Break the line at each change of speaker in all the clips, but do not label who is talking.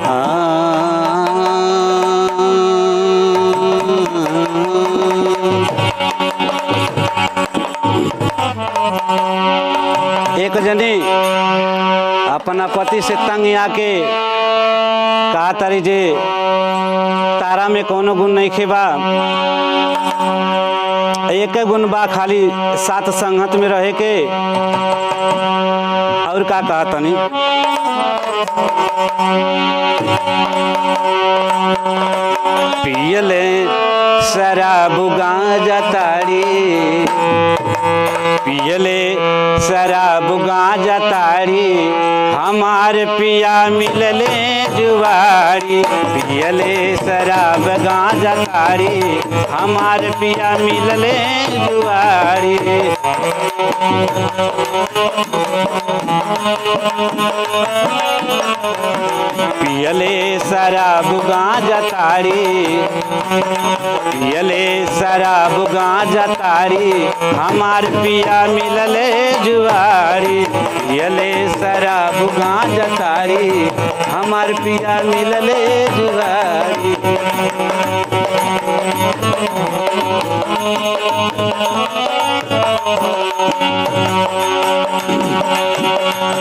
एक जनी अपना पति से तंग आके कहा तारी जे तारा में कोनो गुण नहीं खेबा, एक गुण बा खाली साथ संगत में रहे के। और का कहा तनी पियले शराब गांजा ताड़ी, पियले शराब गांजा ताड़ी, हमार पिया मिलले जुआरी। पियले शराब गांजा ताड़ी, हमार पिया मिलले जुआरी। पियले शराब गांजा ताड़ी, पियले शराब गांजा ताड़ी, हमार पिया मिलले जुआरी। पियले शराब गांजा ताड़ी, हमार पिया मिलले जुआरी।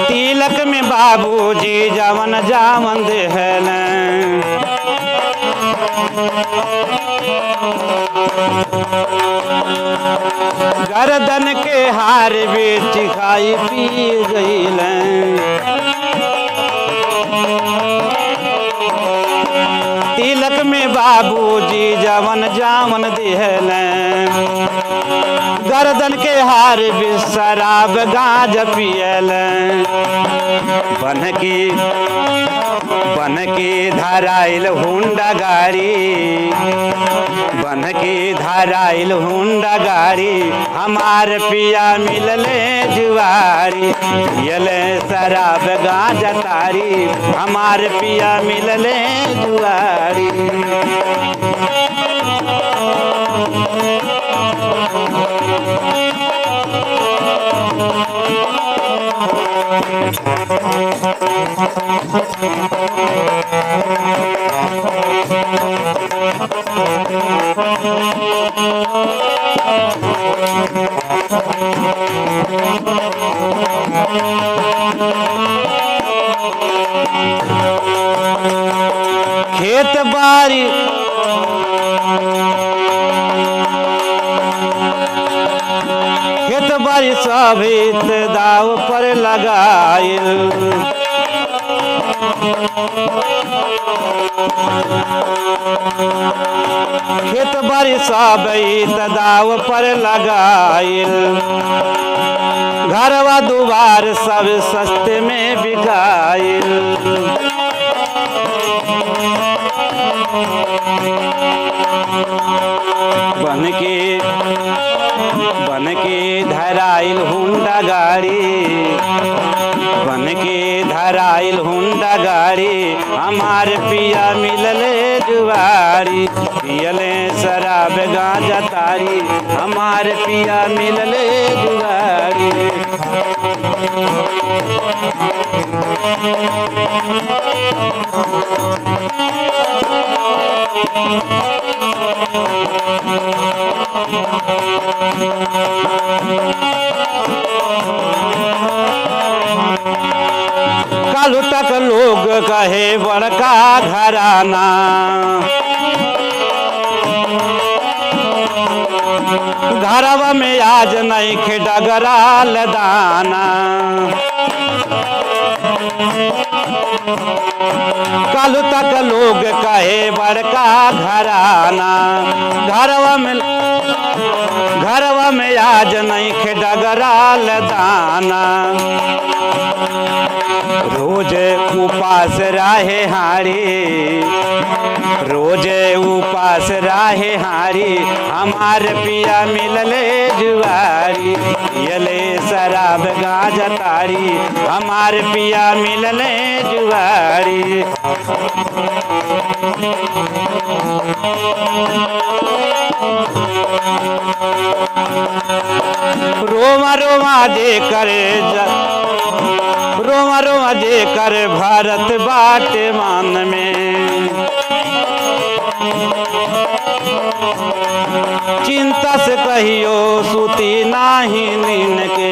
तिलक में बाबूजी जवन जावन देहले, गर्दन के हार बेच खाई पी गईले। तिलक में बाबूजी जवन जावन देहले, गर्दन के हार भी शराब गांजा पियले। बन की धराइल हुंडा गाड़ी, बन की धराइल हुंडा गाड़ी, हमार पिया मिलले जुआरी। पियले शराब गांजा ताड़ी, हमार पिया मिलले जुआरी। खेत बारी सब दाव पर लगाइल, खेत बारी सब दाव पर लगाइल। घरवा दुआर सब सस्ते में बिकाइल। बन के धराइल हुंडा गाड़ी, बन के धराइल हुंडा गाड़ी, हमार पिया मिलले जुआरी। पियले शराब गांजा ताड़ी, हमार पिया मिलले जुआरी। कालू तक लोग कहे बड़का घराना, घरवा में आज नहीं खे डगरा लदाना। कालू तक लोग कहे बड़का घराना, घरवा में आज नहीं खे डगरा लदाना। रोज उपास राहे हारी, रोज उपास राहे हारी, हमार पिया मिलले जुआरी। पियले शराब गांजा ताड़ी, हमार पिया मिलले जुआरी। रोमा रोमा जे करे रोमा रोमा जे कर भारत बाट मान में, चिंता से कहियो सूती नाही नींद के,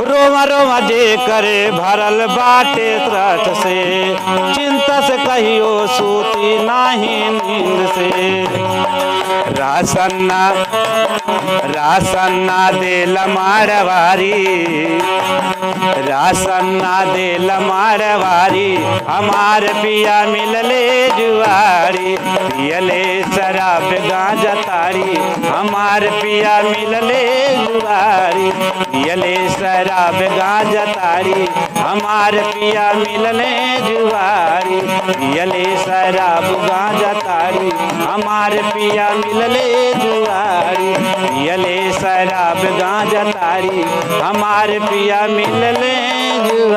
रोवा रोवा जे करे भरल बाटे त्रट से, चिंता से कहियो सूती नाही नींद से। राशन ना देल मारवारी, राशन ना देल मारवारी, हमार पिया मिलले जुआरी, पियले शराब गांजा तारी, हमार पिया मिलले जुआरी, पियले शराब गांजा तारी, हमार पिया मिलले जुआरी, पियले शराब गांजा तारी, हमार पिया मिलले जुआरी, पियले शराब गांजा तारी, हमार पिया मिलले जुआरी।